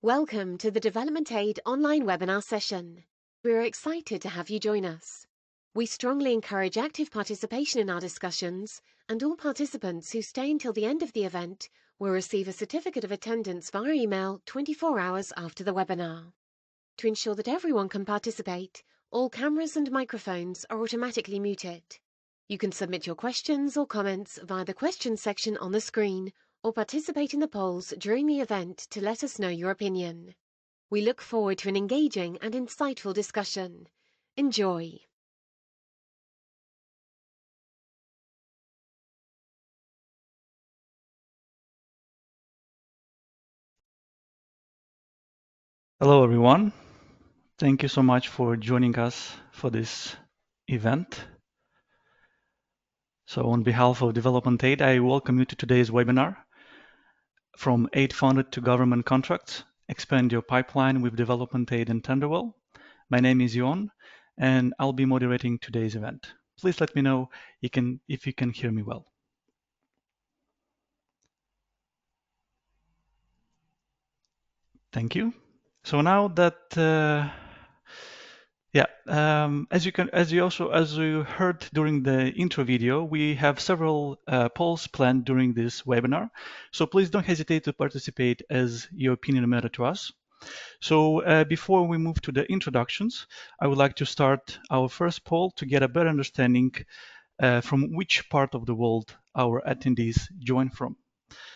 Welcome to the DevelopmentAid online webinar session. We're excited to have you join us. We strongly encourage active participation in our discussions, and all participants who stay until the end of the event will receive a certificate of attendance via email 24 hours after the webinar. To ensure that everyone can participate, all cameras and microphones are automatically muted. You can submit your questions or comments via the questions section on the screen, or participate in the polls during the event to let us know your opinion. We look forward to an engaging and insightful discussion. Enjoy. Hello, everyone. Thank you so much for joining us for this event. So on behalf of DevelopmentAid, I welcome you to today's webinar, From Aid Funded to Government Contracts, Expand Your Pipeline with DevelopmentAid and Tenderwell. My name is Jon, and I'll be moderating today's event. Please let me know if you can hear me well. Thank you. So now that as you heard during the intro video, we have several polls planned during this webinar. So please don't hesitate to participate as your opinion matters to us. So before we move to the introductions, I would like to start our first poll to get a better understanding from which part of the world our attendees join from.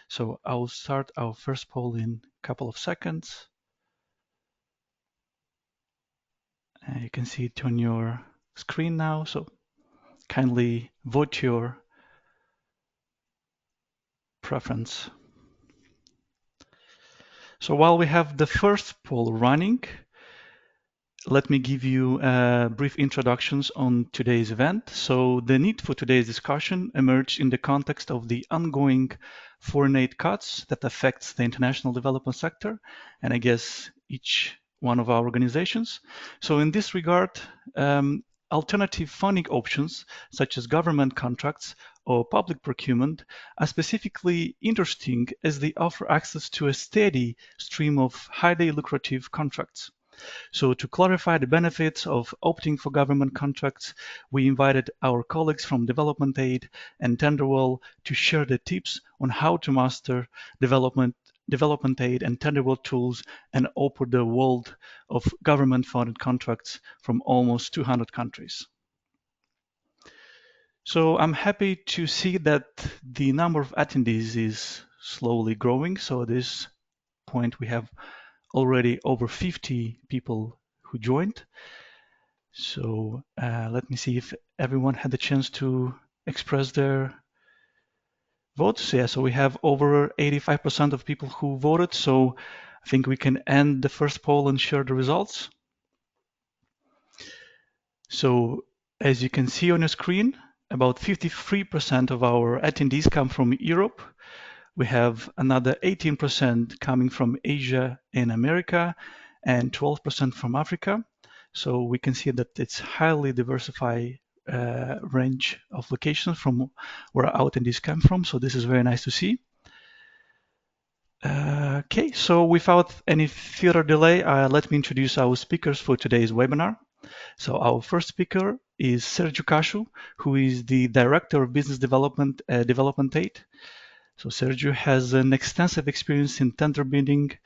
So I'll start our first poll in a couple of seconds. You can see it on your screen now, so kindly vote your preference. So while we have the first poll running, let me give you brief introductions on today's event. So the need for today's discussion emerged in the context of the ongoing foreign aid cuts that affects the international development sector, and I guess each one of our organizations. So in this regard, alternative funding options, such as government contracts or public procurement, are specifically interesting as they offer access to a steady stream of highly lucrative contracts. So to clarify the benefits of opting for government contracts, we invited our colleagues from DevelopmentAid and Tenderwell to share the tips on how to master DevelopmentAid and Tenderwell tools and open the world of government-funded contracts from almost 200 countries. So I'm happy to see that the number of attendees is slowly growing. So at this point, we have already over 50 people who joined. So let me see if everyone had the chance to express their votes. Yeah, so we have over 85% of people who voted. So I think we can end the first poll and share the results. So as you can see on your screen, about 53% of our attendees come from Europe. We have another 18% coming from Asia and America, and 12% from Africa. So we can see that it's highly diversified range of locations from where our attendees come from. So this is very nice to see. Okay, so without any further delay, let me introduce our speakers for today's webinar. So our first speaker is Sergio Cashu, who is the Director of Business Development at DevelopmentAid. So Sergio has an extensive experience in tender bidding,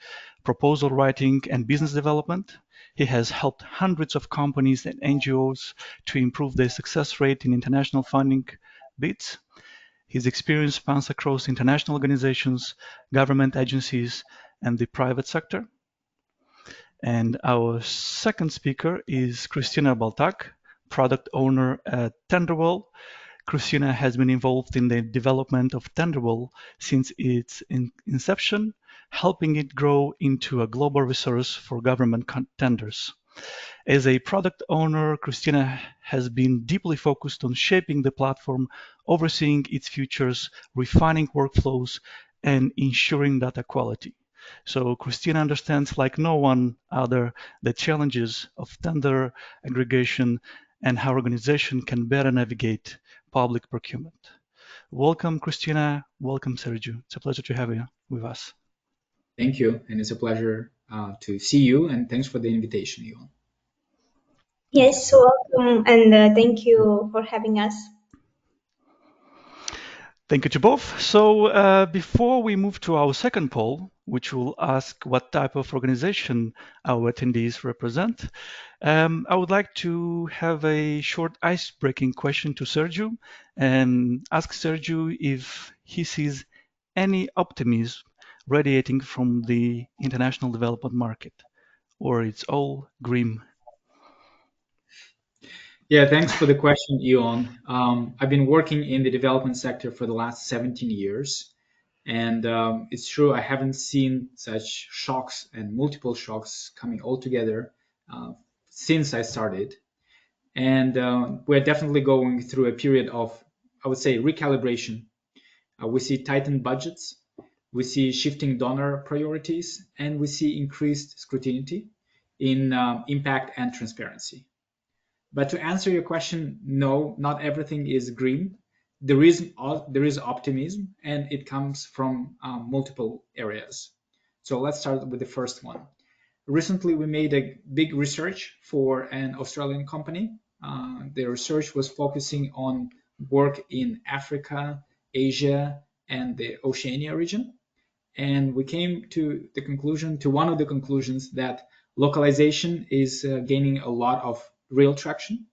proposal writing, and business development. He has helped hundreds of companies and NGOs to improve their success rate in international funding bids. His experience spans across international organizations, government agencies, and the private sector. And our second speaker is Christina Baltak, product owner at Tenderwell. Christina has been involved in the development of Tenderwell since its inception, helping it grow into a global resource for government tenders. As a product owner, Christina has been deeply focused on shaping the platform, overseeing its features, refining workflows, and ensuring data quality. So Christina understands like no one other the challenges of tender aggregation and how organization can better navigate public procurement. Welcome, Christina. Welcome, Sergio. It's a pleasure to have you with us. Thank you, and it's a pleasure to see you, and thanks for the invitation, Ion. Yes, so welcome, and thank you for having us. Thank you to both. So before we move to our second poll, which will ask what type of organization our attendees represent, I would like to have a short ice-breaking question to Sergio and ask Sergio if he sees any optimism radiating from the international development market, or it's all grim. Yeah, thanks for the question, Ion. I've been working in the development sector for the last 17 years, and it's true I haven't seen such shocks and multiple shocks coming all together since I started. And we're definitely going through a period of, I would say, recalibration. We see tightened budgets, we see shifting donor priorities, and we see increased scrutiny in impact and transparency. But to answer your question, no, not everything is green. There is optimism, and it comes from multiple areas. So let's start with the first one. Recently, we made a big research for an Australian company. The research was focusing on work in Africa, Asia, and the Oceania region. And we came to one of the conclusions that localization is gaining a lot of real traction.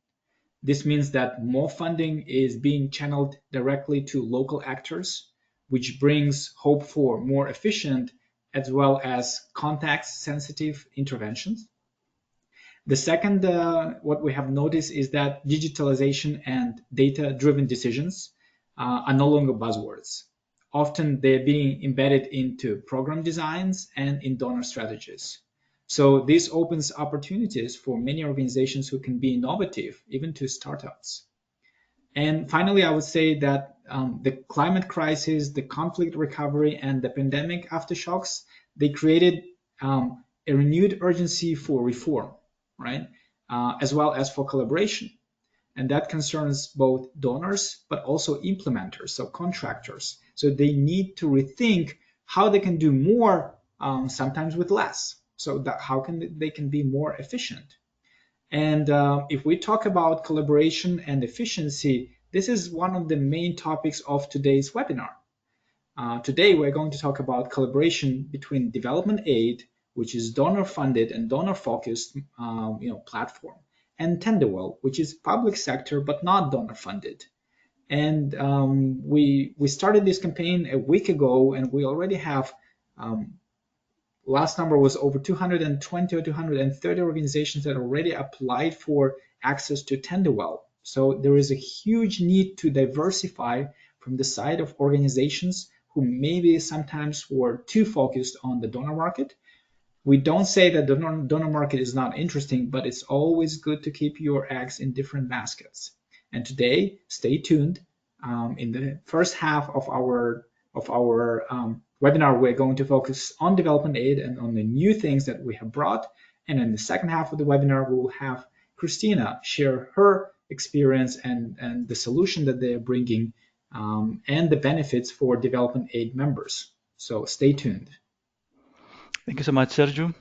This means that more funding is being channeled directly to local actors, which brings hope for more efficient as well as context-sensitive interventions. The second, what we have noticed is that digitalization and data-driven decisions are no longer buzzwords. Often they're being embedded into program designs and in donor strategies. So this opens opportunities for many organizations who can be innovative, even to startups. And finally, I would say that the climate crisis, the conflict recovery, and the pandemic aftershocks, they created a renewed urgency for reform, right? As well as for collaboration. And that concerns both donors, but also implementers, so contractors. So they need to rethink how they can do more, sometimes with less. So that how they can be more efficient. And if we talk about collaboration and efficiency, this is one of the main topics of today's webinar. Today, we're going to talk about collaboration between development aid, which is donor-funded and donor-focused platform, and Tenderwell, which is public sector but not donor-funded. And we started this campaign a week ago, and we already have last number was over 220 or 230 organizations that already applied for access to Tenderwell. So there is a huge need to diversify from the side of organizations who maybe sometimes were too focused on the donor market. We don't say that the donor market is not interesting, but it's always good to keep your eggs in different baskets. And today, stay tuned. In the first half of our webinar, we're going to focus on development aid and on the new things that we have brought. And in the second half of the webinar, we will have Christina share her experience and the solution that they're bringing and the benefits for development aid members. So stay tuned. Thank you so much, Sergio.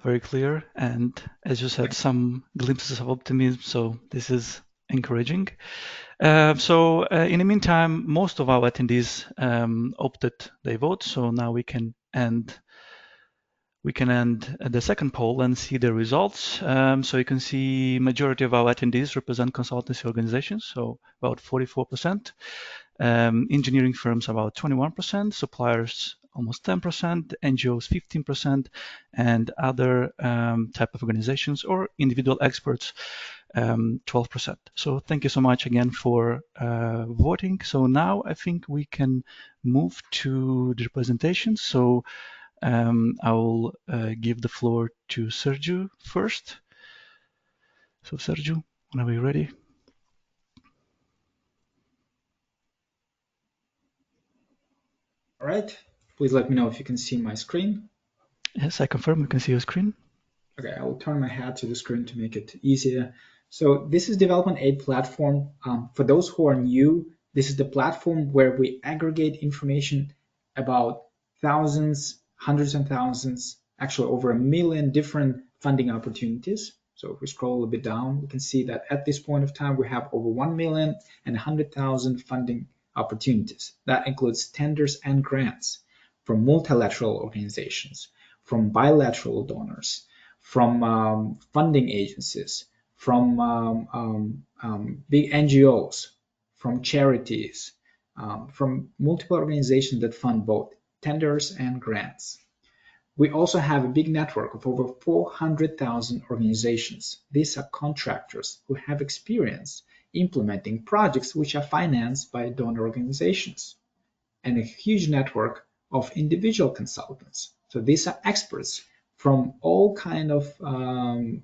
Very clear. And as you said, some glimpses of optimism. So this is encouraging. So in the meantime, most of our attendees opted their vote. So now we can end the second poll and see the results. So you can see majority of our attendees represent consultancy organizations, so about 44%. Engineering firms about 21%, suppliers almost 10%, NGOs 15%, and other type of organizations or individual experts 12%. So thank you so much again for voting. So now I think we can move to the presentation. So I will give the floor to Sergio first. So Sergio, whenever you're ready. All right. Please let me know if you can see my screen. Yes, I confirm you can see your screen. Okay, I will turn my head to the screen to make it easier. So this is Development Aid platform. For those who are new, this is the platform where we aggregate information about thousands, hundreds and thousands actually over 1 million different funding opportunities. So if we scroll a little bit down, we can see that at this point of time, we have over 1,100,000 funding opportunities. That includes tenders and grants from multilateral organizations, from bilateral donors, from funding agencies, from big NGOs, from charities, from multiple organizations that fund both tenders and grants. We also have a big network of over 400,000 organizations. These are contractors who have experience implementing projects which are financed by donor organizations, and a huge network of individual consultants. So these are experts from all kind of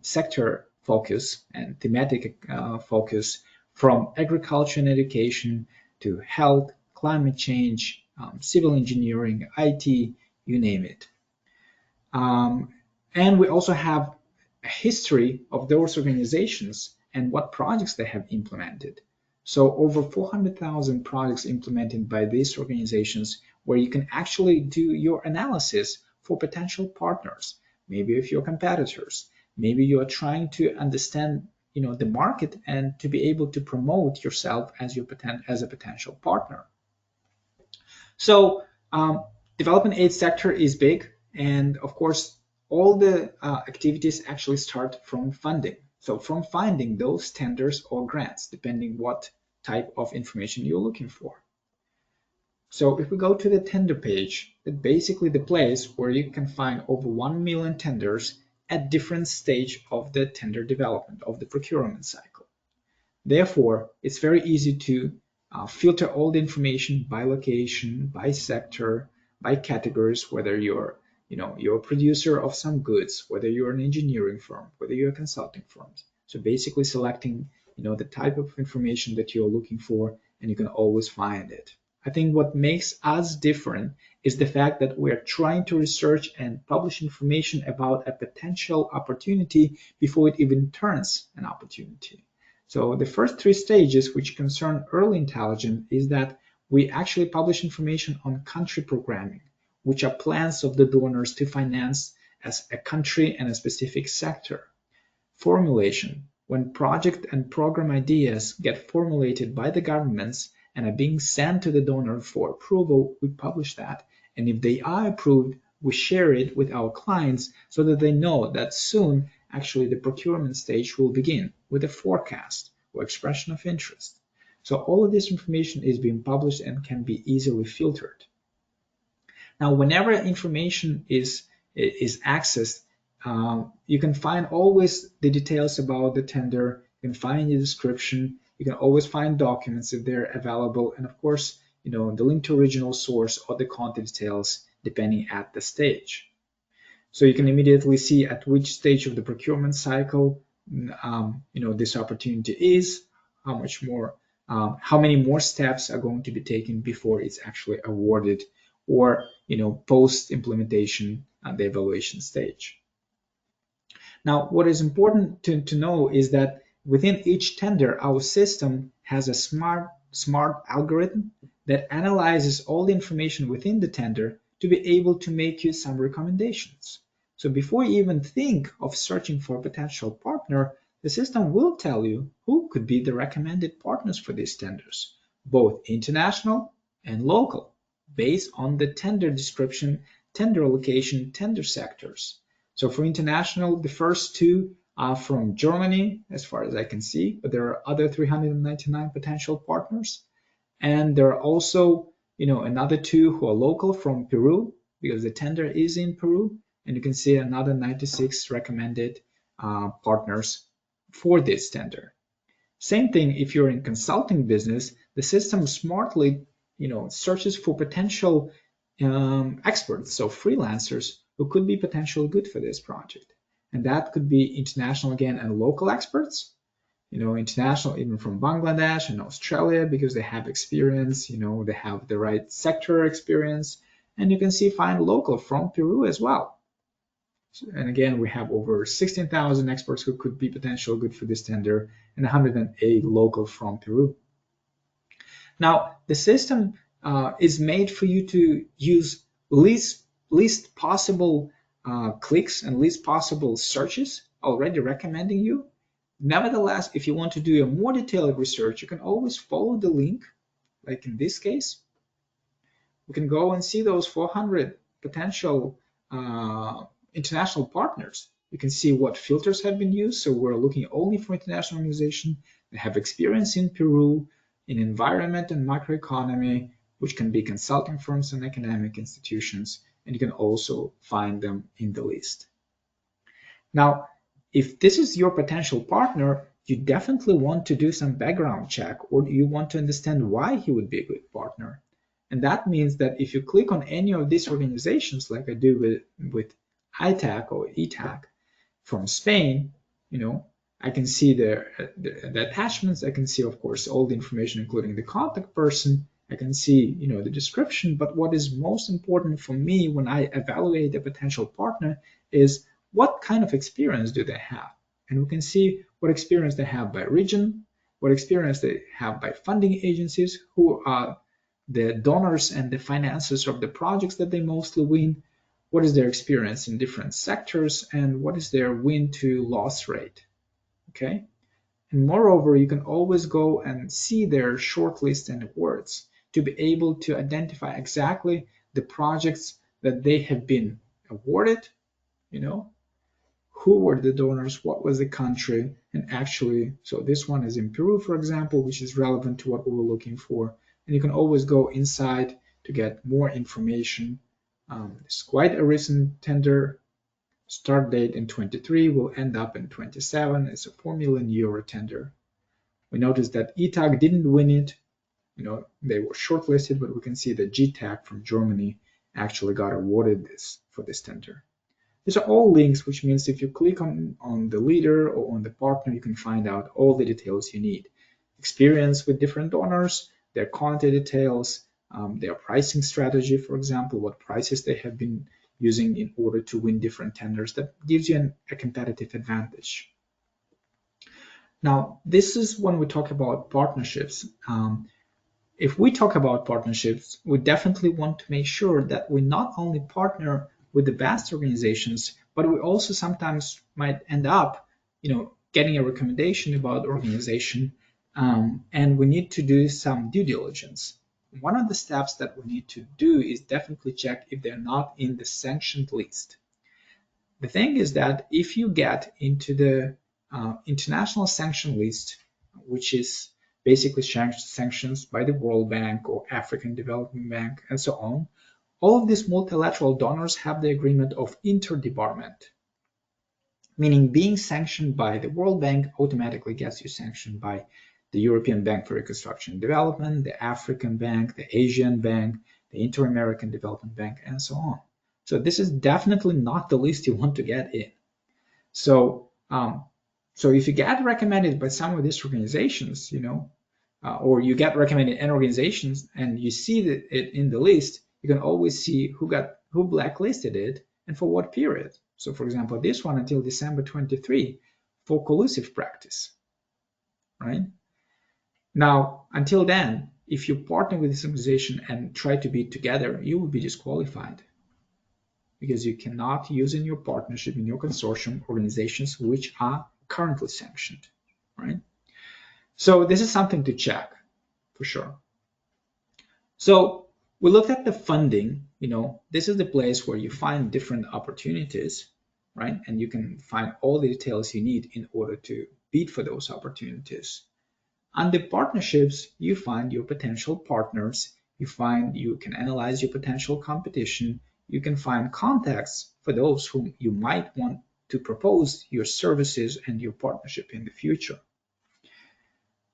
sector focus and thematic focus, from agriculture and education to health, climate change, civil engineering, IT, you name it. And we also have a history of those organizations and what projects they have implemented. So over 400,000 projects implemented by these organizations, where you can actually do your analysis for potential partners, maybe if your competitors, maybe you are trying to understand the market and to be able to promote yourself as a potential partner. So development aid sector is big, and of course all the activities actually start from funding. So from finding those tenders or grants, depending what type of information you're looking for. So if we go to the tender page, it's basically the place where you can find over 1 million tenders at different stage of the tender development, of the procurement cycle. Therefore, it's very easy to filter all the information by location, by sector, by categories, whether you're a producer of some goods, whether you're an engineering firm, whether you're a consulting firm. So basically selecting the type of information that you're looking for, and you can always find it. I think what makes us different is the fact that we're trying to research and publish information about a potential opportunity before it even turns an opportunity. So the first 3 stages, which concern early intelligence, is that we actually publish information on country programming, which are plans of the donors to finance as a country and a specific sector. Formulation, when project and program ideas get formulated by the governments and are being sent to the donor for approval, we publish that. And if they are approved, we share it with our clients so that they know that soon actually the procurement stage will begin with a forecast or expression of interest. So all of this information is being published and can be easily filtered. Now, whenever information is accessed, you can find always the details about the tender, you can find the description, you can always find documents if they're available, and of course, the link to original source or the content details depending at the stage. So you can immediately see at which stage of the procurement cycle this opportunity is, how many more steps are going to be taken before it's actually awarded, or post implementation at the evaluation stage. Now, what is important to know is that within each tender, our system has a smart algorithm that analyzes all the information within the tender to be able to make you some recommendations. So before you even think of searching for a potential partner, the system will tell you who could be the recommended partners for these tenders, both international and local, based on the tender description, tender allocation, tender sectors. So for international, the first 2 are from Germany, as far as I can see, but there are other 399 potential partners. And there are also, another 2 who are local from Peru, because the tender is in Peru. And you can see another 96 recommended partners for this tender. Same thing if you're in consulting business, the system smartly, searches for potential experts, so freelancers who could be potentially good for this project. And that could be international again and local experts, international even from Bangladesh and Australia, because they have experience, they have the right sector experience. And you can find local from Peru as well. And again, we have over 16,000 experts who could be potentially good for this tender, and 108 local from Peru. Now, the system is made for you to use least possible clicks and least possible searches already recommending you. Nevertheless, if you want to do a more detailed research, you can always follow the link. Like in this case, we can go and see those 400 potential international partners. You can see what filters have been used. So we're looking only for international organizations that have experience in Peru, in environment and microeconomy, which can be consulting firms and academic institutions. And you can also find them in the list. Now, if this is your potential partner, you definitely want to do some background check, or you want to understand why he would be a good partner. And that means that if you click on any of these organizations, like I do with ITAC or ETAC from Spain, I can see the attachments. I can see, of course, all the information, including the contact person. I can see, the description. But what is most important for me when I evaluate a potential partner is what kind of experience do they have? And we can see what experience they have by region, what experience they have by funding agencies, who are the donors and the financiers of the projects that they mostly win, what is their experience in different sectors, and what is their win to loss rate. Okay. And moreover, you can always go and see their shortlist and awards to be able to identify exactly the projects that they have been awarded, who were the donors, what was the country, and actually, so this one is in Peru, for example, which is relevant to what we were looking for. And you can always go inside to get more information. It's quite a recent tender. Start date in 23 will end up in 27. It's a 4 million euro tender. We noticed that ETAG didn't win it. They were shortlisted, but we can see that GTAC from Germany actually got awarded for this tender. These are all links, which means if you click on the leader or on the partner, you can find out all the details you need. Experience with different donors, their contact details, their pricing strategy, for example, what prices they have been using in order to win different tenders. That gives you a competitive advantage. Now, this is when we talk about partnerships. If we talk about partnerships, we definitely want to make sure that we not only partner with the best organizations, but we also sometimes might end up, getting a recommendation about organization, and we need to do some due diligence. One of the steps that we need to do is definitely check if they're not in the sanctioned list. The thing is that if you get into the international sanction list, which is basically sanctions by the World Bank or African Development Bank and so on, all of these multilateral donors have the agreement of interdepartment, meaning being sanctioned by the World Bank automatically gets you sanctioned by the European Bank for Reconstruction and Development, the African Bank, the Asian Bank, the Inter-American Development Bank, and so on. So this is definitely not the list you want to get in. So, if you get recommended by some of these organizations, or you get recommended an organizations and you see it in the list, you can always see who blacklisted it and for what period. So for example, this one until December 23 for collusive practice, right? Now, until then, if you partner with this organization and try to be together, you will be disqualified because you cannot use in your partnership, in your consortium, organizations which are currently sanctioned, right? So this is something to check for sure. So we looked at the funding, this is the place where you find different opportunities, right? And you can find all the details you need in order to bid for those opportunities. Under partnerships, you find your potential partners, you can analyze your potential competition, you can find contacts for those whom you might want to propose your services and your partnership in the future.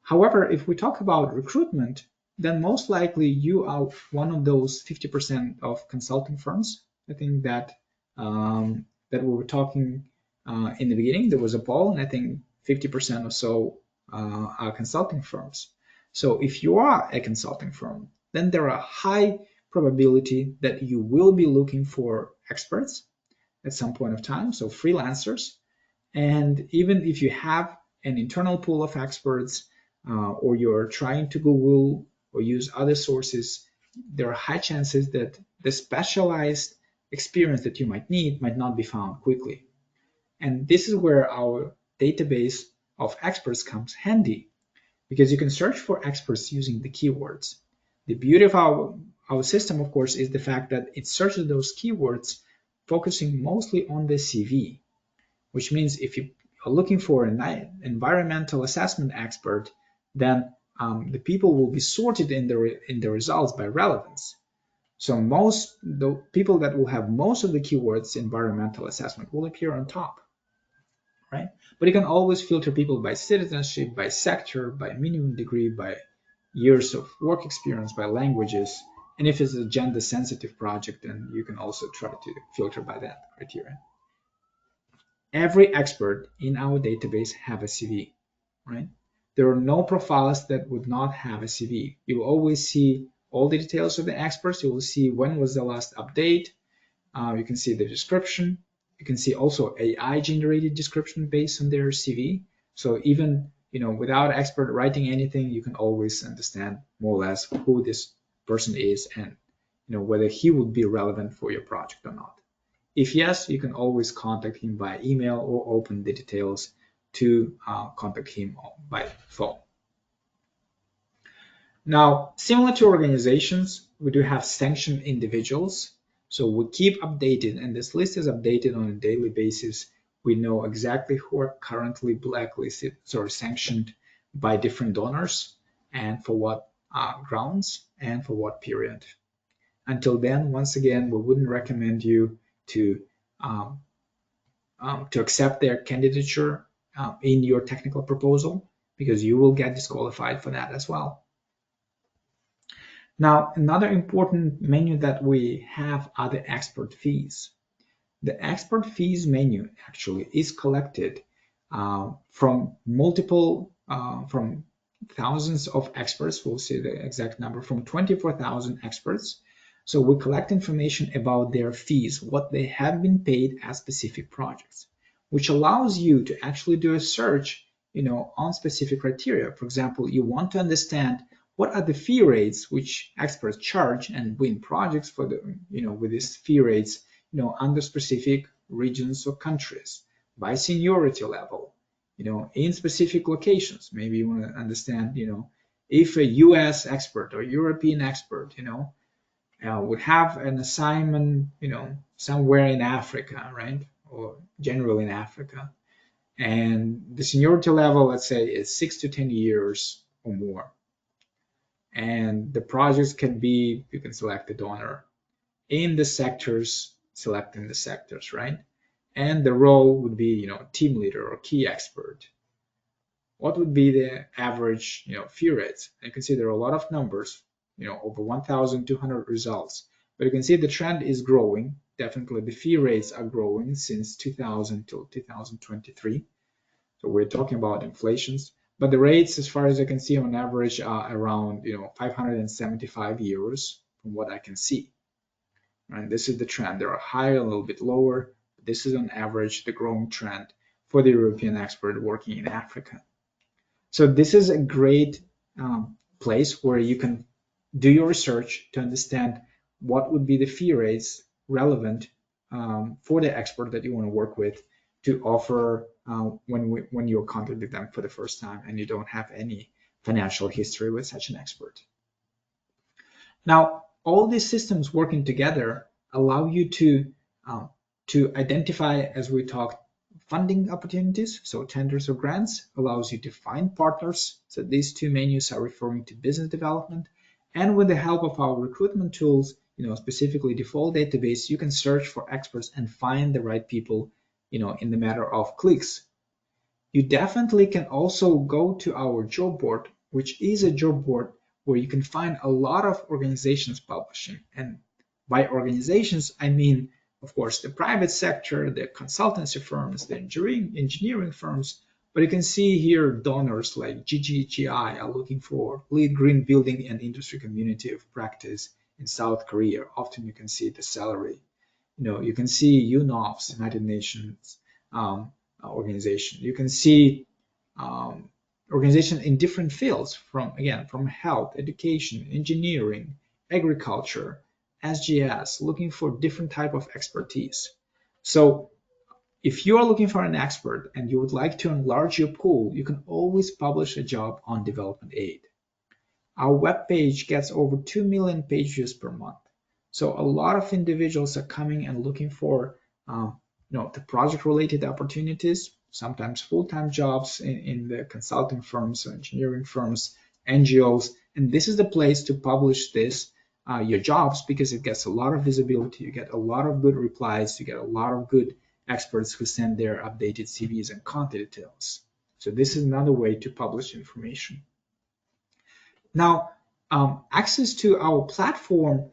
However, if we talk about recruitment, then most likely you are one of those 50% of consulting firms. I think that that we were talking in the beginning. There was a poll, and I think 50% or so are consulting firms. So if you are a consulting firm, then there are high probability that you will be looking for experts at some point of time, so freelancers. And even if you have an internal pool of experts, or you're trying to Google or use other sources, there are high chances that the specialized experience that you might need might not be found quickly. And this is where our database of experts comes handy, because you can search for experts using the keywords. The beauty of our system, of course, is the fact that it searches those keywords focusing mostly on the CV, which means if you are looking for an environmental assessment expert, then the people will be sorted in the results by relevance. So the people that will have most of the keywords environmental assessment will appear on top, right? But you can always filter people by citizenship, by sector, by minimum degree, by years of work experience, by languages. And if it's a gender sensitive project, then you can also try to filter by that criteria. Every expert in our database have a CV, right? There are no profiles that would not have a CV. You will always see all the details of the experts. You will see when was the last update. You can see the description. You can see also AI generated description based on their CV. So even without expert writing anything, you can always understand more or less who this person is and whether he would be relevant for your project or not. If yes, you can always contact him by email or open the details to contact him by phone. Now, similar to organizations, we do have sanctioned individuals. So we keep updated, and this list is updated on a daily basis. We know exactly who are currently blacklisted or sanctioned by different donors and for what grounds and for what period. Until then, once again, we wouldn't recommend you to accept their candidature in your technical proposal, because you will get disqualified for that as well. Now, another important menu that we have are the expert fees. The expert fees menu actually is collected from thousands of experts. We'll see the exact number, from 24,000 experts. So we collect information about their fees, what they have been paid at specific projects, which allows you to actually do a search, on specific criteria. For example, you want to understand what are the fee rates which experts charge and win projects for with these fee rates, under specific regions or countries, by seniority level, in specific locations. Maybe you want to understand, if a US expert or European expert, would have an assignment, somewhere in Africa, right? Or generally in Africa. And the seniority level, let's say, is 6 to 10 years or more. And the projects can be, you can select the donor. In the sectors, selecting the sectors, right? And the role would be, team leader or key expert. What would be the average, fee rates? And you can see there are a lot of numbers, over 1,200 results. But you can see the trend is growing. Definitely the fee rates are growing since 2000 till 2023. So we're talking about inflations. But the rates, as far as I can see, on average are around 575 euros from what I can see. And this is the trend. There are higher, a little bit lower. But this is on average the growing trend for the European expert working in Africa. So this is a great place where you can do your research to understand what would be the fee rates relevant for the expert that you want to work with to offer when you're contacting them for the first time and you don't have any financial history with such an expert. Now, all these systems working together allow you to identify, as we talked, funding opportunities, so tenders or grants, allows you to find partners. So these two menus are referring to business development. And with the help of our recruitment tools, specifically default database, you can search for experts and find the right people, in the matter of clicks. You definitely can also go to our job board, which is a job board where you can find a lot of organizations publishing. And by organizations, I mean, of course, the private sector, the consultancy firms, the engineering firms, but you can see here donors like GGGI are looking for lead green building and industry community of practice in South Korea. Often you can see the salary. You can see UNOPS, United Nations organization. You can see organization in different fields from health, education, engineering, agriculture, SGS, looking for different type of expertise. So if you are looking for an expert and you would like to enlarge your pool, you can always publish a job on DevelopmentAid. Our web page gets over 2 million page views per month. So a lot of individuals are coming and looking for the project-related opportunities, sometimes full-time jobs in the consulting firms, engineering firms, NGOs, and this is the place to publish your jobs, because it gets a lot of visibility, you get a lot of good replies, you get a lot of good experts who send their updated CVs and contact details. So this is another way to publish information. Now, access to our platform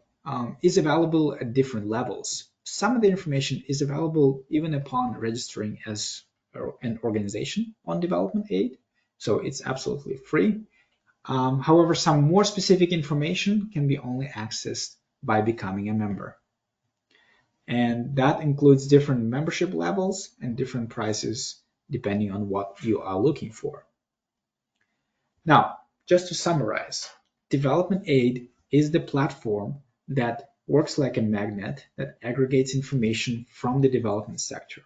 is available at different levels. Some of the information is available even upon registering as an organization on DevelopmentAid, so it's absolutely free. However, some more specific information can be only accessed by becoming a member. And that includes different membership levels and different prices depending on what you are looking for. Now, just to summarize, DevelopmentAid is the platform that works like a magnet that aggregates information from the development sector.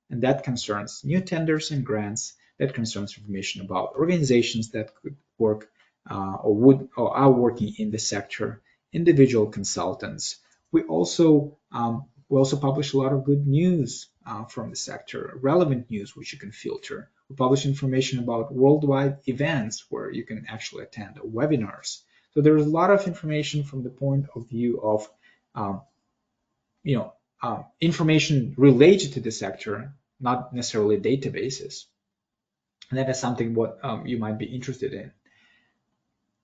And that concerns new tenders and grants, that concerns information about organizations that could work or are working in the sector, individual consultants. We also publish a lot of good news from the sector, relevant news which you can filter. We publish information about worldwide events where you can actually attend webinars. So there's a lot of information from the point of view of information related to the sector, not necessarily databases. And that is something what you might be interested in.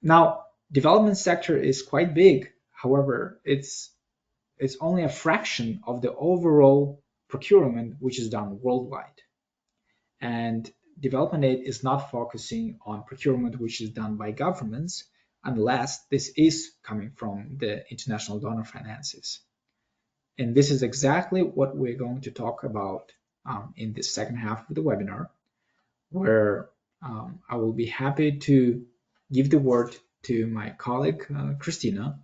Now, development sector is quite big. However, it's only a fraction of the overall procurement which is done worldwide. And DevelopmentAid is not focusing on procurement which is done by governments unless this is coming from the international donor finances. And this is exactly what we're going to talk about in the second half of the webinar, where I will be happy to give the word to my colleague, Christina,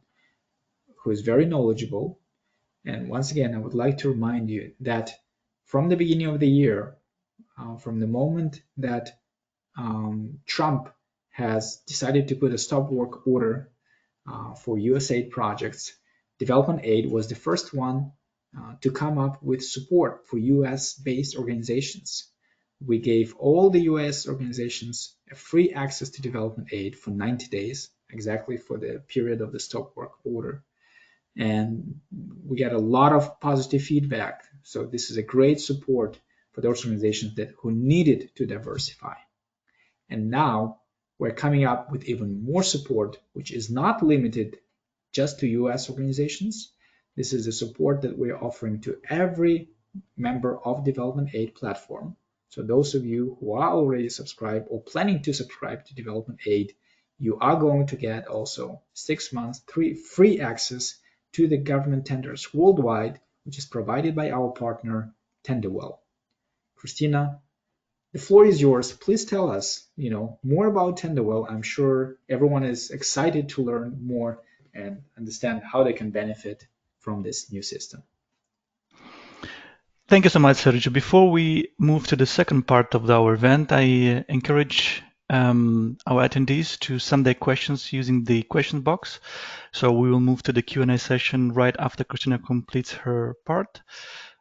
who is very knowledgeable. And once again, I would like to remind you that from the beginning of the year, from the moment that Trump has decided to put a stop work order for USAID projects, DevelopmentAid was the first one to come up with support for US-based organizations. We gave all the US organizations a free access to DevelopmentAid for 90 days, exactly for the period of the stop work order. And we got a lot of positive feedback. So this is a great support for those organizations who needed to diversify. And now we're coming up with even more support, which is not limited just to US organizations. This is the support that we're offering to every member of DevelopmentAid platform. So those of you who are already subscribed or planning to subscribe to DevelopmentAid, you are going to get also 6 months free access to the government tenders worldwide, which is provided by our partner, Tenderwell. Christina, the floor is yours. Please tell us, more about Tenderwell. I'm sure everyone is excited to learn more and understand how they can benefit from this new system. Thank you so much, Sergio. Before we move to the second part of our event, I encourage our attendees to send their questions using the question box. So we will move to the Q&A session right after Christina completes her part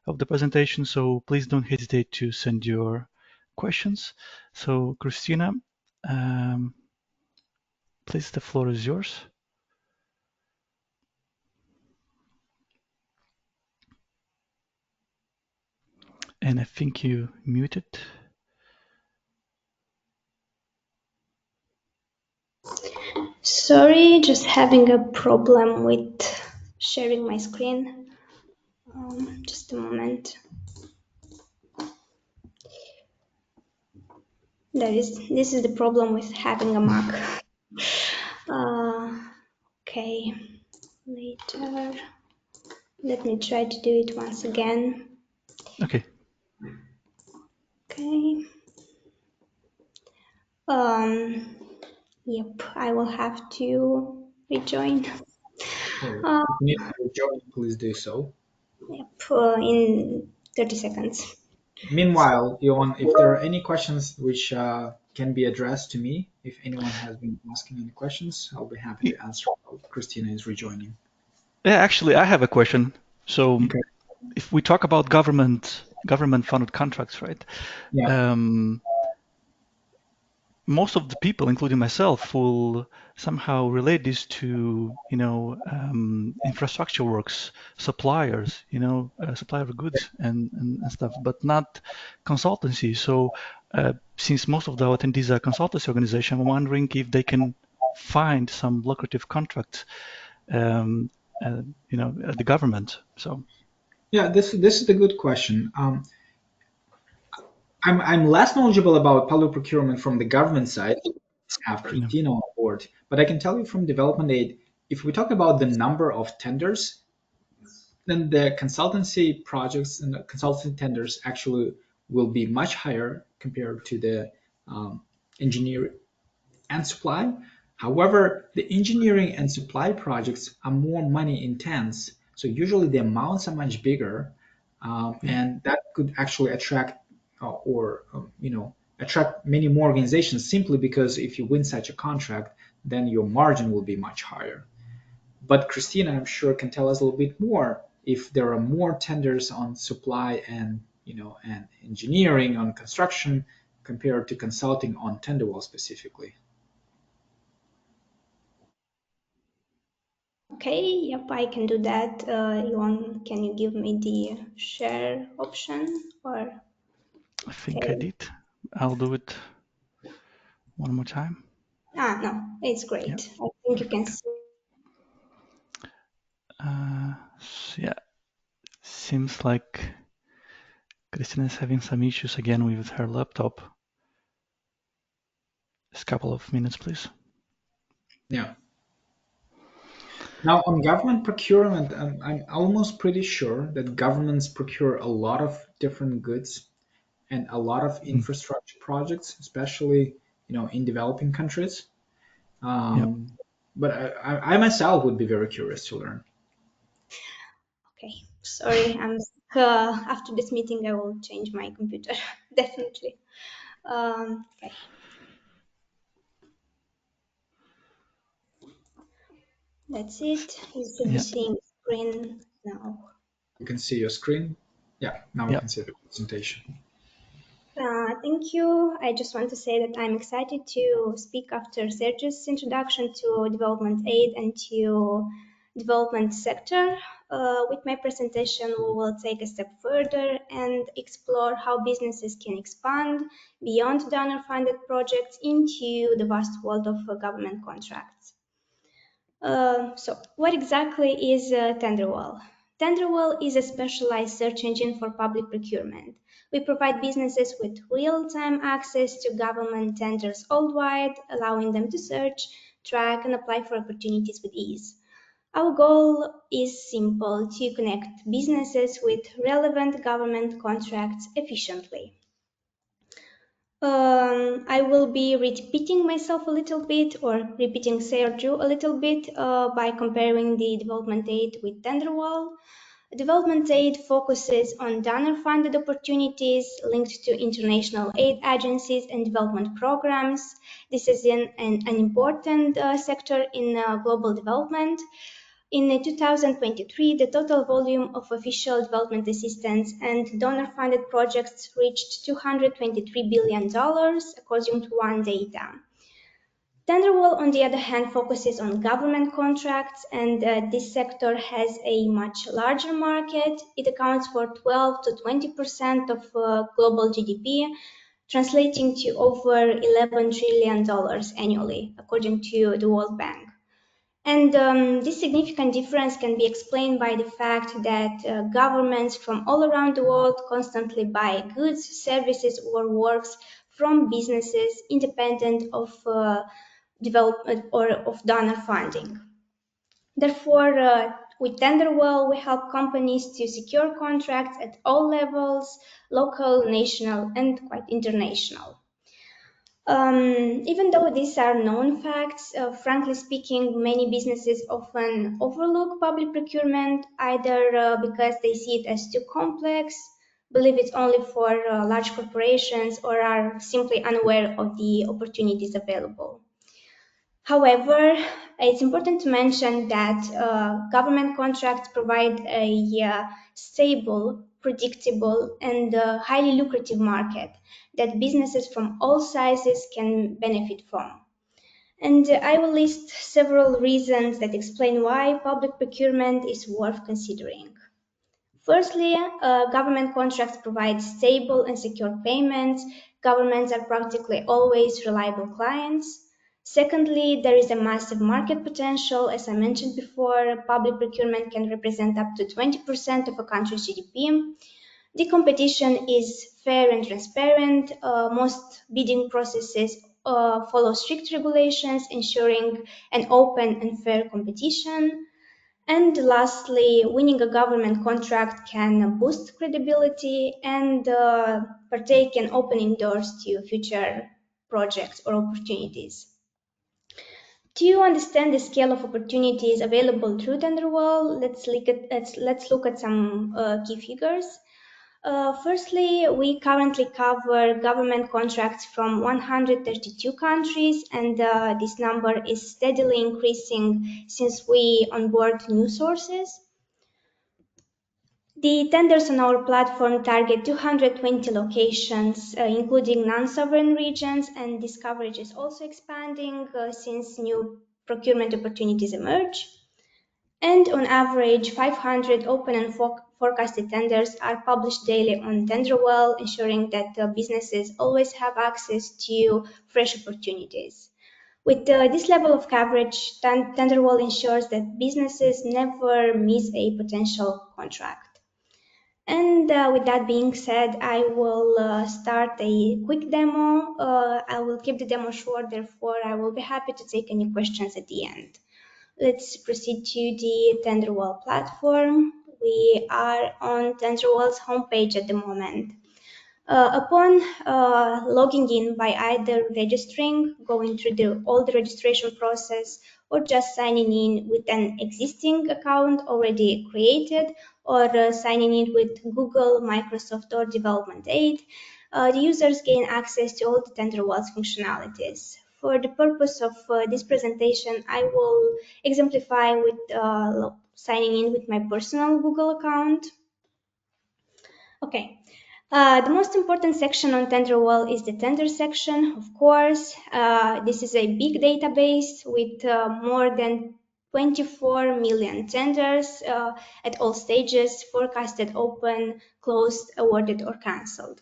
of the presentation. So please don't hesitate to send your questions. So Christina, please, the floor is yours. And I think you muted. Sorry, just having a problem with sharing my screen. Just a moment. This is the problem with having a Mac. Okay, later. Let me try to do it once again. Okay. Okay. Yep, I will have to rejoin. If you need to join, please do so. Yep, in 30 seconds. Meanwhile, Johan, if there are any questions which can be addressed to me, if anyone has been asking any questions, I'll be happy to answer while Christina is rejoining. Yeah, actually, I have a question. So, Okay. if we talk about government-funded contracts, right? Yeah. Most of the people, including myself, will somehow relate this to, infrastructure works, suppliers, supplier of goods and stuff, but not consultancy. So, since most of the attendees are consultancy organization, I'm wondering if they can find some lucrative contracts, at the government. So, Yeah, this is a good question. I'm less knowledgeable about public procurement from the government side. Have Christina on board, but I can tell you from development aid, if we talk about the number of tenders, then the consultancy projects and the consultancy tenders actually will be much higher compared to the engineering and supply. However, the engineering and supply projects are more money intense, so usually the amounts are much bigger, and that could actually attract attract many more organizations simply because if you win such a contract, then your margin will be much higher. But Christina, I'm sure, can tell us a little bit more if there are more tenders on supply and and engineering on construction compared to consulting on Tenderwell specifically. Okay, yep, I can do that. Yuan, can you give me the share option or? I think I Okay. did. I'll do it one more time. No, it's Yeah, great. I think you can perfect. see. Yeah, seems like Christina is having some issues again with her laptop. Just a couple of minutes, please. Yeah. Now, on government procurement, I'm almost pretty sure that governments procure a lot of different goods and a lot of Mm. infrastructure projects, especially in developing countries. Yeah. But I myself would be very curious to learn. Okay, sorry, after this meeting, I will change my computer, definitely. Okay, that's it. You should be Yeah. seeing the screen now. You can see your screen. Yeah, now we Yeah. can see the presentation. Thank you. I just want to say that I'm excited to speak after Sergio's introduction to development aid and to development sector. With my presentation, we will take a step further and explore how businesses can expand beyond donor-funded projects into the vast world of government contracts. So what exactly is Tenderwell? Tenderwell is a specialized search engine for public procurement. We provide businesses with real-time access to government tenders worldwide, allowing them to search, track, and apply for opportunities with ease. Our goal is simple: to connect businesses with relevant government contracts efficiently. I will be repeating myself a little bit or repeating Sergio a little bit by comparing the development aid with Tenderwell. Development aid focuses on donor-funded opportunities linked to international aid agencies and development programs. This is an important sector in global development. In 2023, the total volume of official development assistance and donor-funded projects reached $223 billion, according to one data. Tenderwell, on the other hand, focuses on government contracts, and this sector has a much larger market. It accounts for 12 to 20% of global GDP, translating to over $11 trillion annually, according to the World Bank. And this significant difference can be explained by the fact that governments from all around the world constantly buy goods, services, or works from businesses independent of development or of donor funding. Therefore, with Tenderwell, we help companies to secure contracts at all levels, local, national, and quite international. Even though these are known facts, frankly speaking, many businesses often overlook public procurement, either because they see it as too complex, believe it's only for large corporations, or are simply unaware of the opportunities available. However, it's important to mention that government contracts provide a stable, predictable, and highly lucrative market that businesses from all sizes can benefit from. And I will list several reasons that explain why public procurement is worth considering. Firstly, government contracts provide stable and secure payments. Governments are practically always reliable clients. Secondly, there is a massive market potential. As I mentioned before, public procurement can represent up to 20% of a country's GDP. The competition is fair and transparent. Most bidding processes follow strict regulations, ensuring an open and fair competition. And lastly, winning a government contract can boost credibility and partake in opening doors to future projects or opportunities. To understand the scale of opportunities available through Tenderwell, let's look at some key figures. Firstly, we currently cover government contracts from 132 countries, and this number is steadily increasing since we onboard new sources. The tenders on our platform target 220 locations, including non-sovereign regions, and this coverage is also expanding since new procurement opportunities emerge. And on average, 500 open and forecasted tenders are published daily on Tenderwell, ensuring that businesses always have access to fresh opportunities. With this level of coverage, Tenderwell ensures that businesses never miss a potential contract. And with that being said, I will start a quick demo. I will keep the demo short, therefore I will be happy to take any questions at the end. Let's proceed to the Tenderwell platform. We are on Tenderwell's homepage at the moment. Upon logging in by either registering, going through all the registration process, or just signing in with an existing account already created, or signing in with Google, Microsoft, or DevelopmentAid, the users gain access to all the Tenderwell's functionalities. For the purpose of this presentation, I will exemplify with signing in with my personal Google account. Okay. The most important section on Tenderwell is the tender section, of course. This is a big database with more than 24 million tenders at all stages, forecasted, open, closed, awarded, or cancelled.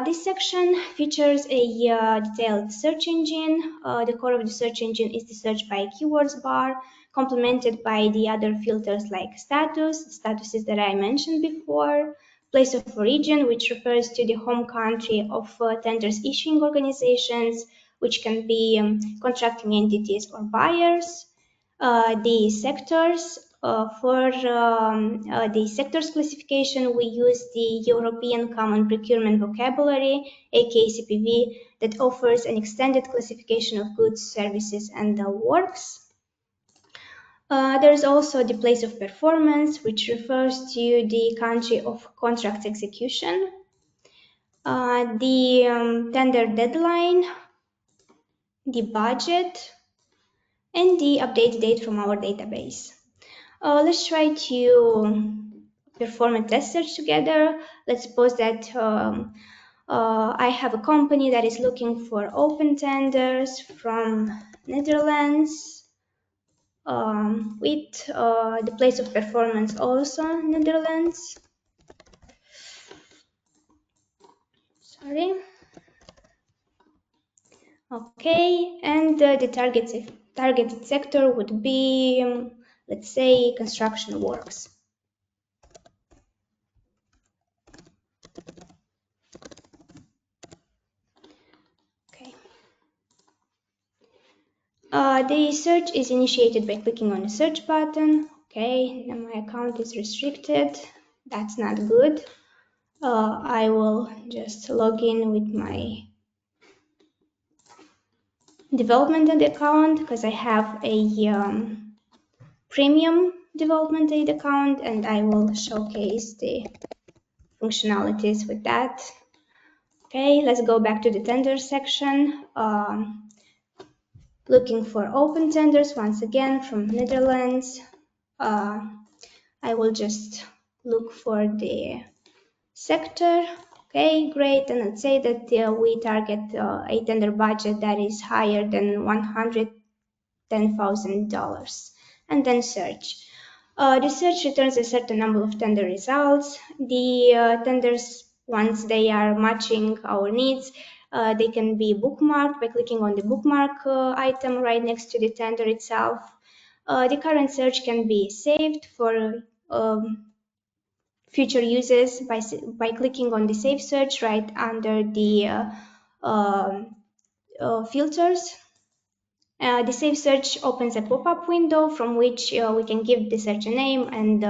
This section features a detailed search engine. The core of the search engine is the search by keywords bar, complemented by the other filters like status, statuses that I mentioned before, place of origin, which refers to the home country of tenders issuing organizations, which can be contracting entities or buyers, the sectors. For the sectors classification, we use the European Common Procurement Vocabulary, aka CPV, that offers an extended classification of goods, services, and works. There is also the place of performance, which refers to the country of contract execution, the tender deadline, the budget, and the update date from our database. Let's try to perform a test search together. Let's suppose that I have a company that is looking for open tenders from Netherlands with the place of performance also Netherlands. Sorry. Okay, and the targeted sector would be, let's say, construction works. Okay. The search is initiated by clicking on the search button. Okay, now my account is restricted. That's not good. I will just log in with my DevelopmentAid account because I have a premium DevelopmentAid account, and I will showcase the functionalities with that. Okay, let's go back to the tender section. Looking for open tenders once again from Netherlands. I will just look for the sector. Okay, great. And let's say that we target a tender budget that is higher than $110,000, and then search. The search returns a certain number of tender results. The tenders, once they are matching our needs, they can be bookmarked by clicking on the bookmark item right next to the tender itself. The current search can be saved for future uses by clicking on the Save Search right under the filters. The Save Search opens a pop-up window from which we can give the search a name and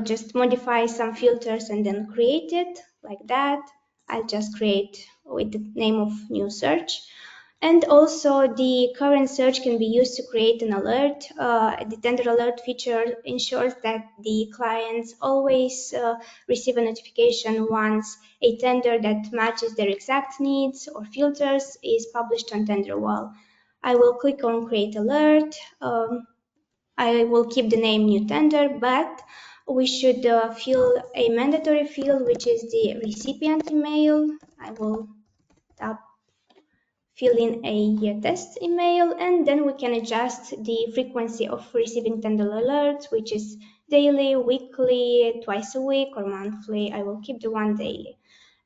just modify some filters and then create it like that. I'll just create with the name of new search. And also the current search can be used to create an alert. The tender alert feature ensures that the clients always receive a notification once a tender that matches their exact needs or filters is published on Tenderwell. I will click on create alert. I will keep the name new tender, but we should fill a mandatory field, which is the recipient email. I will fill in a test email, and then we can adjust the frequency of receiving tender alerts, which is daily, weekly, twice a week, or monthly. I will keep the one daily,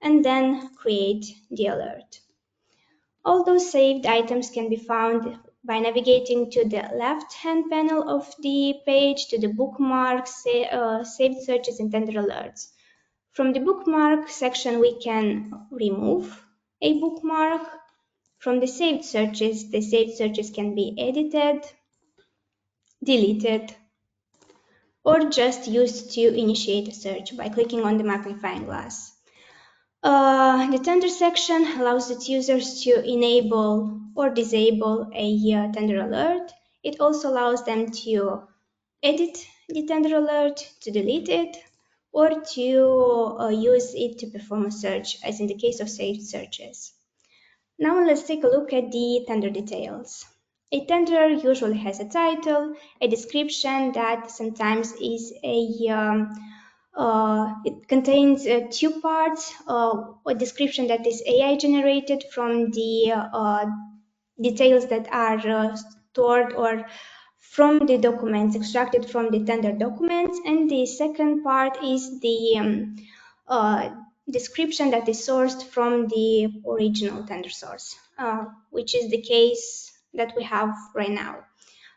and then create the alert. All those saved items can be found by navigating to the left-hand panel of the page to the bookmarks, saved searches, and tender alerts. From the bookmark section, we can remove a bookmark. From the saved searches can be edited, deleted, or just used to initiate a search by clicking on the magnifying glass. The tender section allows its users to enable or disable a tender alert. It also allows them to edit the tender alert, to delete it, or to use it to perform a search, as in the case of saved searches. Now let's take a look at the tender details. A tender usually has a title, a description that sometimes is it contains two parts, a description that is AI generated from the details that are stored or from the documents, extracted from the tender documents, and the second part is the description that is sourced from the original tender source, which is the case that we have right now.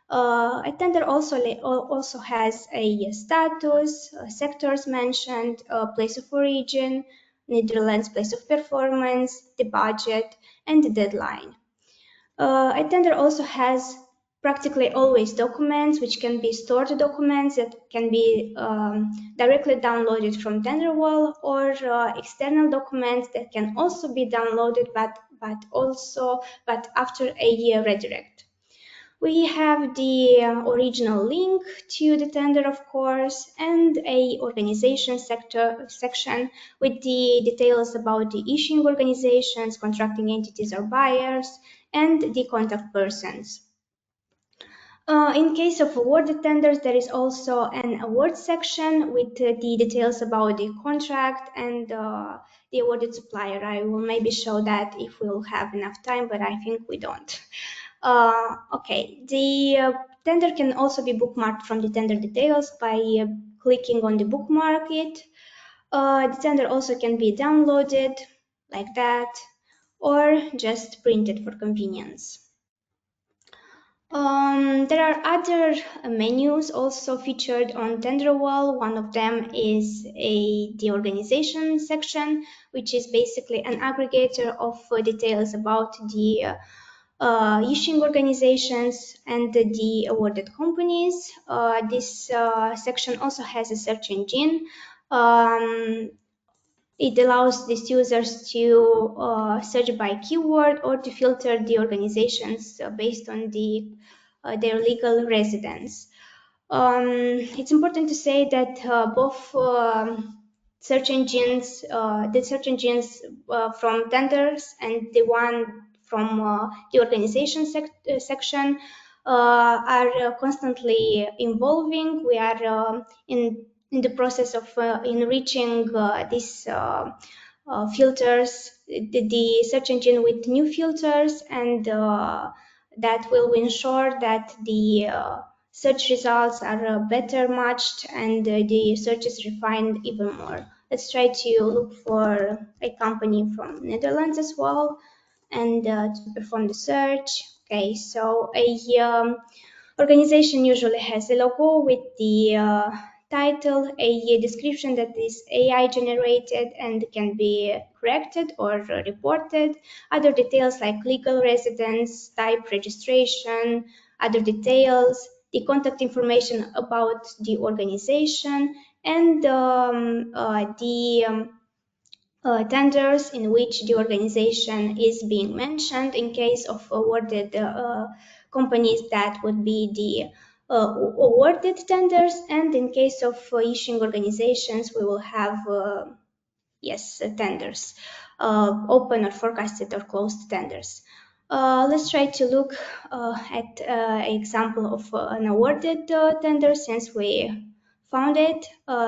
A tender also has a status, sectors mentioned, place of origin, Netherlands place of performance, the budget, and the deadline. A tender also has practically always documents, which can be stored documents that can be directly downloaded from Tenderwell, or external documents that can also be downloaded, but after a redirect. We have the original link to the tender, of course, and a organization section with the details about the issuing organizations, contracting entities or buyers, and the contact persons. In case of awarded tenders, there is also an award section with the details about the contract and the awarded supplier. I will maybe show that if we'll have enough time, but I think we don't. Okay, the tender can also be bookmarked from the tender details by clicking on the bookmark it. The tender also can be downloaded like that, or just printed for convenience. There are other menus also featured on Tenderwell. One of them is the organization section, which is basically an aggregator of details about the issuing organizations and the awarded companies. This section also has a search engine. It allows these users to search by keyword or to filter the organizations based on their legal residence. It's important to say that both search engines, the search engines from tenders and the one from the organization section are constantly evolving. We are in the process of enriching these filters, the search engine with new filters, and that will ensure that the search results are better matched and the search is refined even more. Let's try to look for a company from Netherlands as well and to perform the search. Okay, so a organization usually has a logo with the title, a description that is AI generated and can be corrected or reported, other details like legal residence, type registration, other details, the contact information about the organization, and the tenders in which the organization is being mentioned. In case of awarded companies, that would be the awarded tenders, and in case of issuing organizations, we will have tenders, open or forecasted or closed tenders. Let's try to look at an example of an awarded tender since we found it.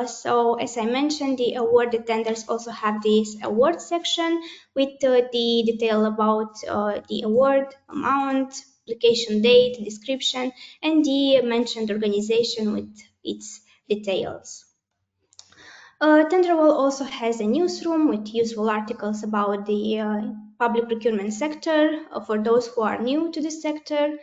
So as I mentioned, the awarded tenders also have this award section with the detail about the award, amount, application date, description, and the mentioned organization with its details. Tenderwell also has a newsroom with useful articles about the public procurement sector for those who are new to the sector,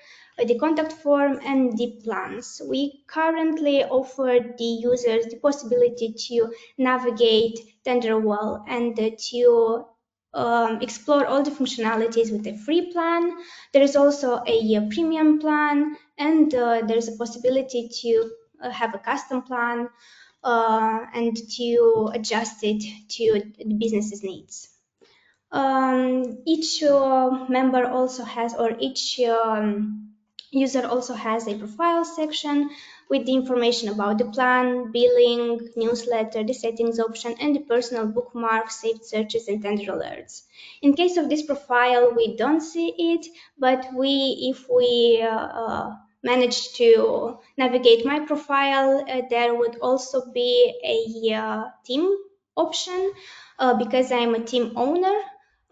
the contact form, and the plans. We currently offer the users the possibility to navigate Tenderwell and to explore all the functionalities with a free plan. There is also a premium plan, and there is a possibility to have a custom plan and to adjust it to the business's needs. Each member also has, or each user also has a profile section with the information about the plan, billing, newsletter, the settings option, and the personal bookmarks, saved searches, and tender alerts. In case of this profile, we don't see it, but if we manage to navigate my profile, there would also be a team option because I'm a team owner.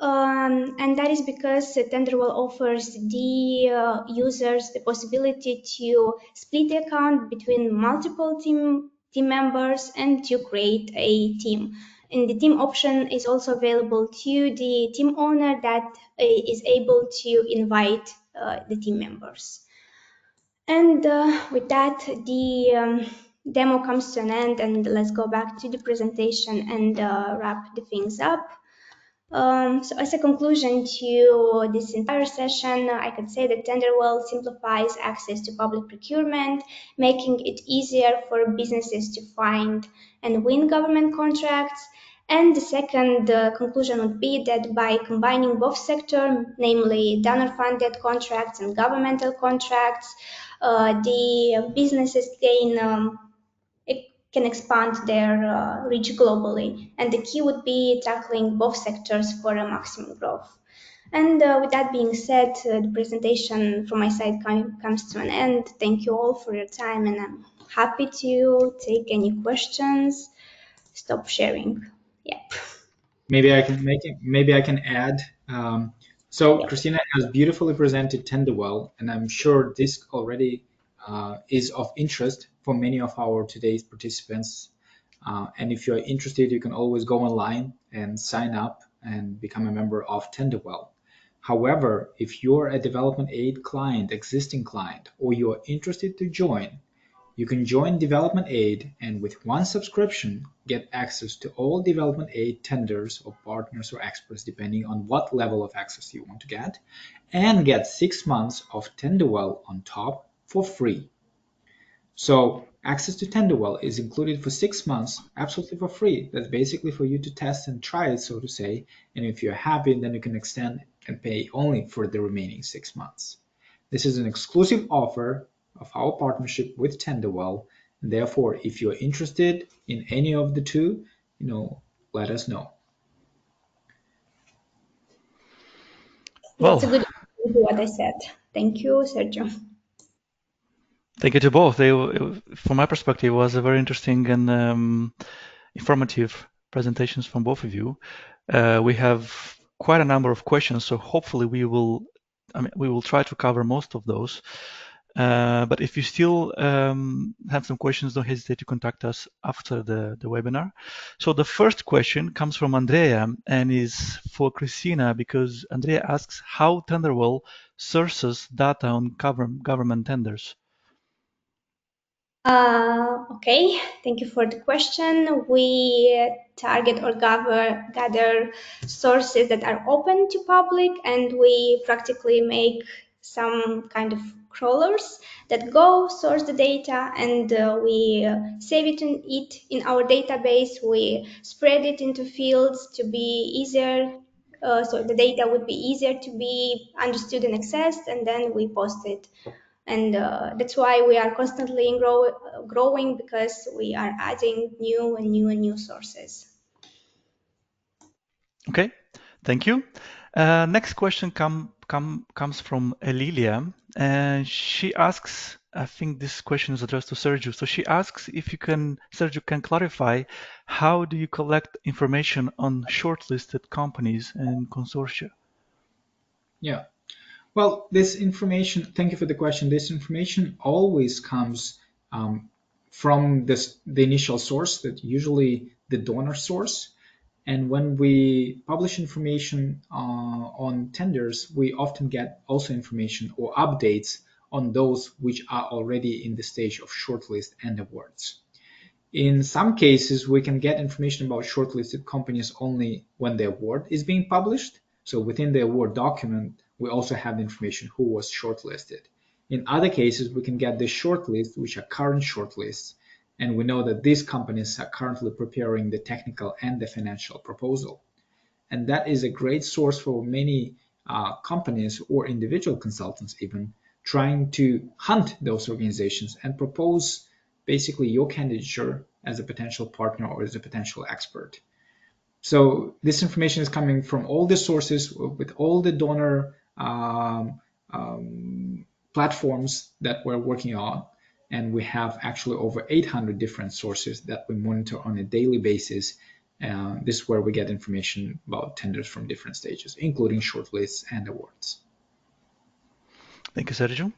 And that is because Tenderwell offers the users the possibility to split the account between multiple team members and to create a team. And the team option is also available to the team owner that is able to invite the team members. And with that, the demo comes to an end, and let's go back to the presentation and wrap the things up. So as a conclusion to this entire session, I could say that Tenderwell simplifies access to public procurement, making it easier for businesses to find and win government contracts. And the second conclusion would be that by combining both sectors, namely donor-funded contracts and governmental contracts, the businesses can expand their reach globally. And the key would be tackling both sectors for a maximum growth. And with that being said, the presentation from my side comes to an end. Thank you all for your time, and I'm happy to take any questions. Stop sharing. Yep. Maybe I can add. So Christina has beautifully presented Tenderwell, and I'm sure this already is of interest for many of our today's participants. And if you're interested, you can always go online and sign up and become a member of Tenderwell. However, if you're a DevelopmentAid client, existing client, or you're interested to join, you can join DevelopmentAid and with one subscription get access to all DevelopmentAid tenders or partners or experts depending on what level of access you want to get, and get 6 months of Tenderwell on top for free. So access to Tenderwell is included for 6 months, absolutely for free. That's basically for you to test and try it, so to say. And if you're happy, then you can extend and pay only for the remaining 6 months. This is an exclusive offer of our partnership with Tenderwell. And therefore, if you're interested in any of the two, let us know. That's a Well, good to what I said. Thank you, Sergio. thank you to both. From my perspective, was a very interesting and informative presentations from both of you. We have quite a number of questions, so hopefully we will try to cover most of those. But if you still have some questions, don't hesitate to contact us after the webinar. So the first question comes from Andrea and is for Christina, because Andrea asks how Tenderwell sources data on government tenders. Okay, thank you for the question. We target or gather sources that are open to public, and we practically make some kind of crawlers that go source the data, and we save it in our database. We spread it into fields to be easier, so the data would be easier to be understood and accessed, and then we post it. And that's why we are constantly growing, because we are adding new sources. Okay, thank you. Next question comes from Elilia, and she asks, I think this question is addressed to Sergio. So she asks if Sergio can clarify, how do you collect information on shortlisted companies and consortia? Yeah. Well, this information, thank you for the question. This information always comes from the initial source, that usually the donor source. And when we publish information on tenders, we often get also information or updates on those which are already in the stage of shortlist and awards. In some cases, we can get information about shortlisted companies only when the award is being published. So within the award document, we also have the information who was shortlisted. In other cases, we can get the shortlist, which are current shortlists, and we know that these companies are currently preparing the technical and the financial proposal. And that is a great source for many companies or individual consultants even trying to hunt those organizations and propose basically your candidature as a potential partner or as a potential expert. So this information is coming from all the sources with all the donor platforms that we're working on. And we have actually over 800 different sources that we monitor on a daily basis. This is where we get information about tenders from different stages, including shortlists and awards. Thank you, Sergio.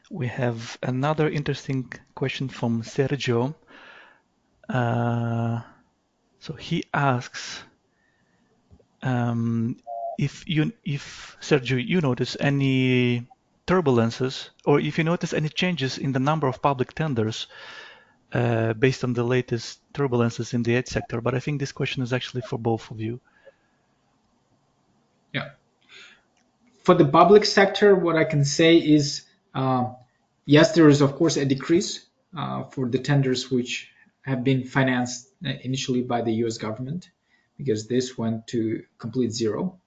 We have another interesting question from Sergio. So he asks if Sergio, you notice any turbulences, or if you notice any changes in the number of public tenders based on the latest turbulences in the ed sector. But I think this question is actually for both of you. Yeah. For the public sector, what I can say is, yes, there is of course a decrease for the tenders which have been financed initially by the US government, because this went to complete zero.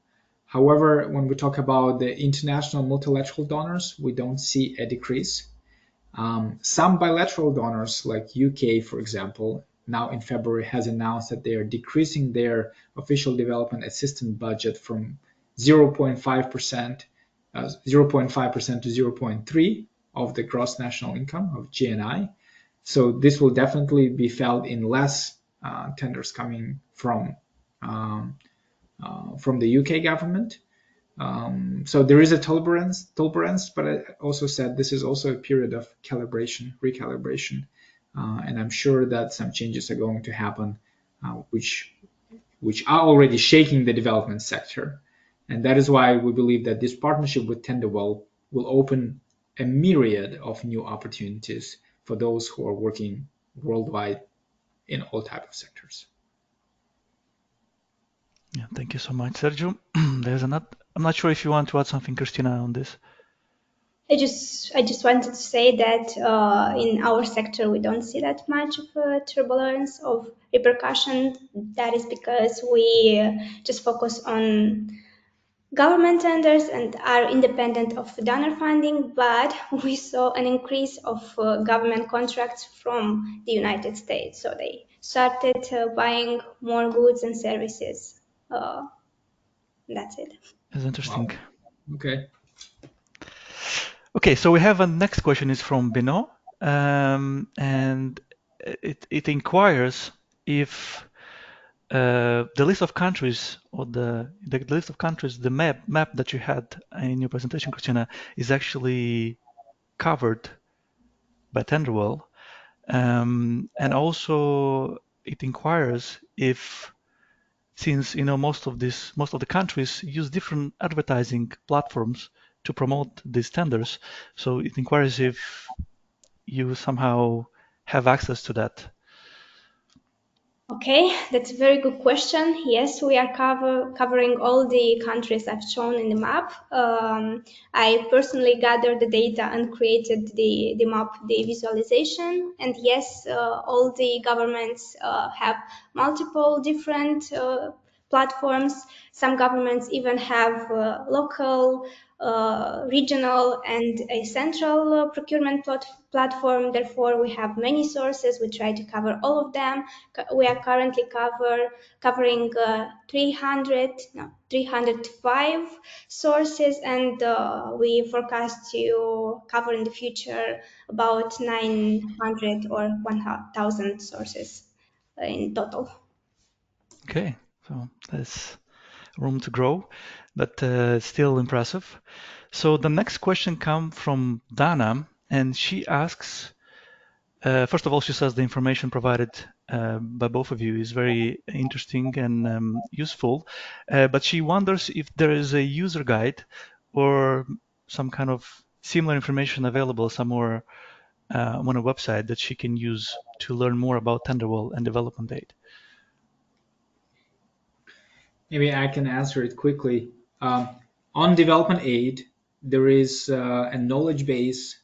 However, when we talk about the international multilateral donors, we don't see a decrease. Some bilateral donors, like UK, for example, now in February has announced that they are decreasing their official development assistance budget from 0.5% to 0.3 of the gross national income of GNI. So this will definitely be felt in less tenders coming from the UK government. So there is a tolerance, but I also said this is also a period of recalibration, and I'm sure that some changes are going to happen, which are already shaking the development sector. And that is why we believe that this partnership with Tenderwell will open a myriad of new opportunities for those who are working worldwide in all types of sectors. Yeah, thank you so much, Sergio. I'm not sure if you want to add something, Christina, on this. I just wanted to say that in our sector we don't see that much of a turbulence of repercussion. That is because we just focus on government tenders and are independent of donor funding, but we saw an increase of government contracts from the United States. So they started buying more goods and services. That's it. That's interesting. Wow. Okay. Okay, so we have a next question is from Benoit, and it inquires if the list of countries or the list of countries, the map that you had in your presentation, Christina, is actually covered by Tenderwell, and also it inquires if, since most of the countries use different advertising platforms to promote these tenders, so it inquires if you somehow have access to that. Okay, that's a very good question. Yes, we are covering all the countries I've shown in the map. I personally gathered the data and created the map, the visualization. And yes, all the governments have multiple different platforms. Some governments even have local, regional, and a central procurement platform. Therefore, we have many sources. We try to cover all of them. We are currently covering 305 sources, and we forecast to cover in the future about 900 or 1,000 sources in total. Okay, so there's room to grow, but still impressive. So the next question comes from Dana, and she asks, first of all, she says the information provided by both of you is very interesting and useful, but she wonders if there is a user guide or some kind of similar information available somewhere on a website that she can use to learn more about Tenderwell and DevelopmentAid. Maybe I can answer it quickly. On DevelopmentAid, there is a knowledge base.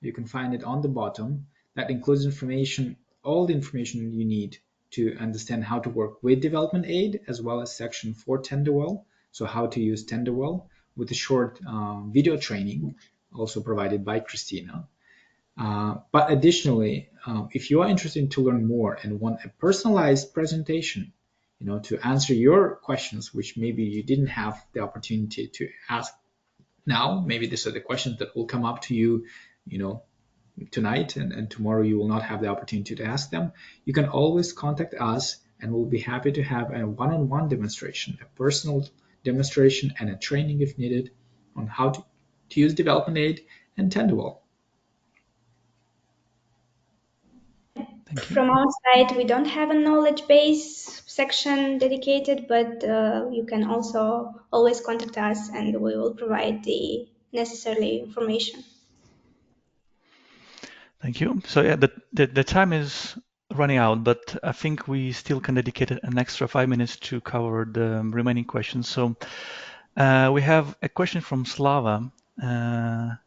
You can find it on the bottom that includes information, all the information you need to understand how to work with DevelopmentAid, as well as section for Tenderwell, so how to use Tenderwell, with a short video training also provided by Christina. But additionally, if you are interested to learn more and want a personalized presentation, to answer your questions, which maybe you didn't have the opportunity to ask now, maybe these are the questions that will come up to you, tonight, and tomorrow you will not have the opportunity to ask them, you can always contact us and we'll be happy to have a one-on-one demonstration, a personal demonstration and a training if needed on how to use DevelopmentAid and Tenderwell. Thank you. From our side, we don't have a knowledge base section dedicated, but you can also always contact us and we will provide the necessary information. Thank you. So yeah, the time is running out, but I think we still can dedicate an extra 5 minutes to cover the remaining questions. So we have a question from Slava, and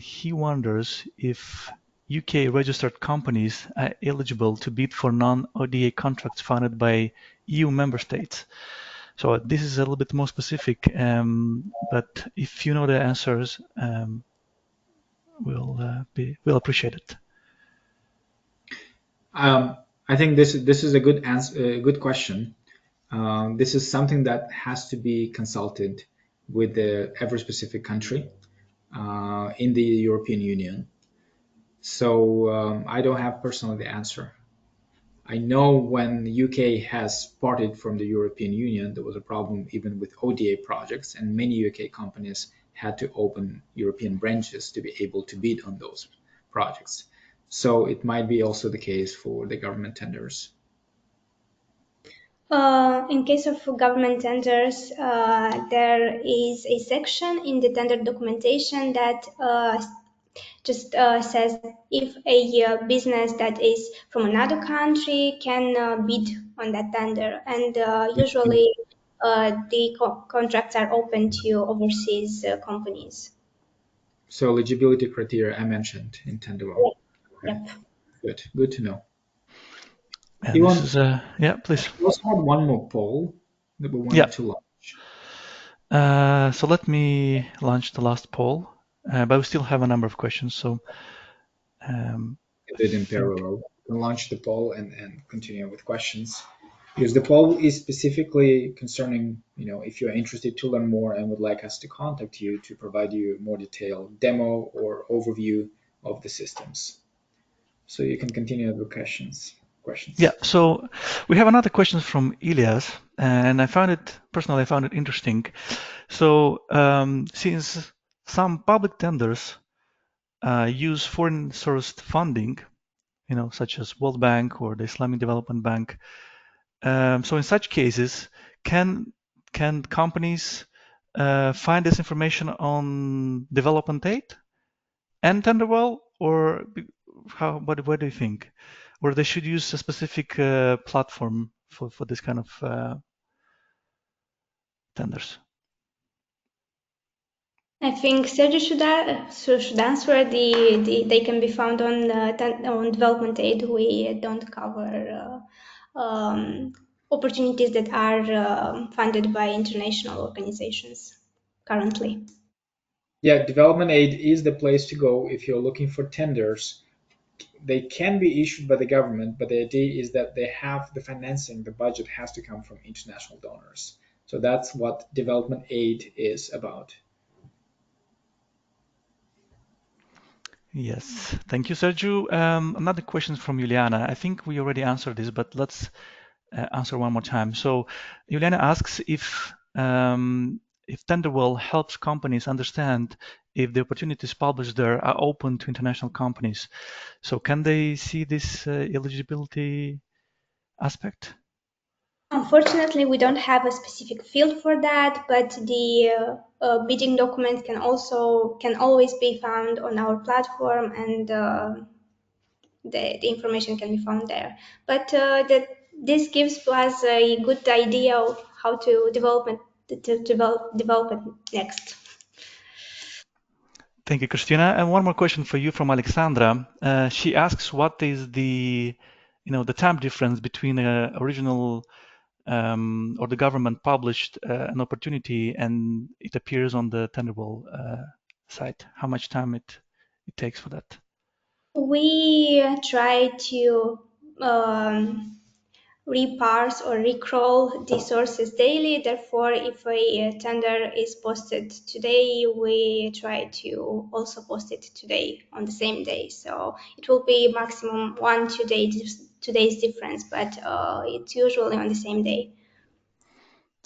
he wonders if UK registered companies are eligible to bid for non-ODA contracts funded by EU member states. So this is a little bit more specific, but if you know the answers, we'll appreciate it. I think this is a good answer, good question. This is something that has to be consulted with every specific country in the European Union. So I don't have personally the answer. I know when the UK has parted from the European Union, there was a problem even with ODA projects, and many UK companies had to open European branches to be able to bid on those projects. So it might be also the case for the government tenders. In case of government tenders, there is a section in the tender documentation that just says if a business that is from another country can bid on that tender, and usually the contracts are open to overseas companies. So eligibility criteria I mentioned in Tenderwell. Yep. Good to know. And You this want is yeah, please. we also had one more poll that we Yeah. wanted to launch. So let me launch the last poll, but we still have a number of questions. So Do it in parallel. You can launch the poll and continue with questions. Because the poll is specifically concerning, if you're interested to learn more and would like us to contact you to provide you more detailed demo or overview of the systems. So you can continue with questions. Yeah, so we have another question from Ilias, and I found it interesting. So since some public tenders use foreign sourced funding, such as World Bank or the Islamic Development Bank, so in such cases, can companies find this information on development aid and Tenderwell, or what do you think? Or they should use a specific platform for this kind of tenders? I think Sergio should answer. They can be found on development aid. We don't cover opportunities that are funded by international organizations currently. Yeah, development aid is the place to go if you're looking for tenders. They can be issued by the government, but the idea is that they have the financing, the budget has to come from international donors. So that's what development aid is about. Yes, thank you, Sergio. Another question from Juliana. I think we already answered this, but let's answer one more time. So Juliana asks if Tenderwell helps companies understand if the opportunities published there are open to international companies. So can they see this eligibility aspect? Unfortunately, we don't have a specific field for that, but the bidding document can always be found on our platform, and the information can be found there. But this gives us a good idea of how to develop it next. Thank you, Christina. And one more question for you from Alexandra. She asks, what is the time difference between original or the government published an opportunity and it appears on the Tenderwell site? How much time it takes for that? We try to reparse or recrawl the sources daily. Therefore, if a tender is posted today, we try to also post it today on the same day. So it will be maximum 1-2 days difference, but it's usually on the same day.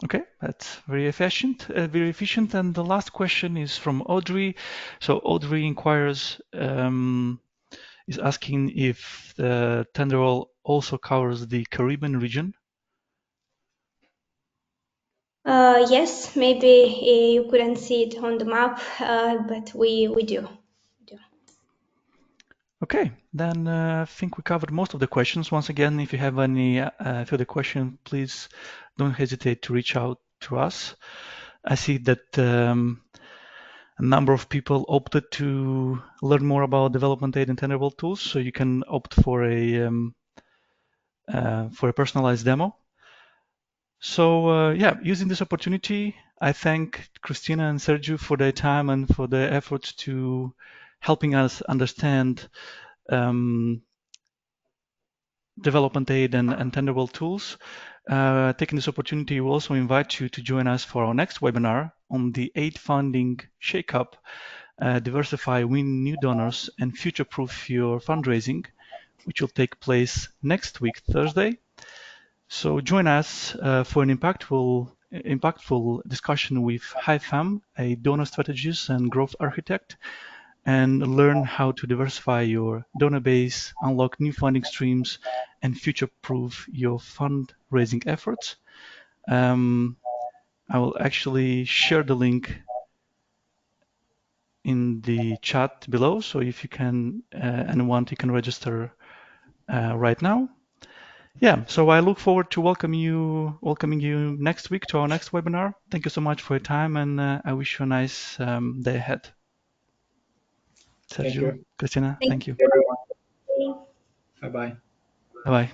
Okay, that's very efficient. Very efficient. And the last question is from Audrey. So Audrey inquires, is asking if the Tenderwell also covers the Caribbean region. Yes, maybe you couldn't see it on the map, but we do. Okay, then I think we covered most of the questions. Once again, if you have any further question, please don't hesitate to reach out to us. I see that a number of people opted to learn more about development aid and Tenderwell tools, so you can opt for a personalized demo. So yeah, using this opportunity, I thank Christina and Sergio for their time and for their efforts to helping us understand development aid and Tenderwell tools. Taking this opportunity, we also invite you to join us for our next webinar on the aid funding shakeup, diversify, win new donors, and future-proof your fundraising, which will take place next week, Thursday. So join us for an impactful discussion with Hai Pham, a donor strategist and growth architect, and learn how to diversify your donor base, unlock new funding streams, and future-proof your fundraising efforts. I will actually share the link in the chat below, so if you can and want, you can register right now. Yeah, so I look forward to welcoming you next week to our next webinar. Thank you so much for your time, and I wish you a nice day ahead. Sergio, you. Christina, Thank thank you. Everyone. you. Bye bye. Bye bye.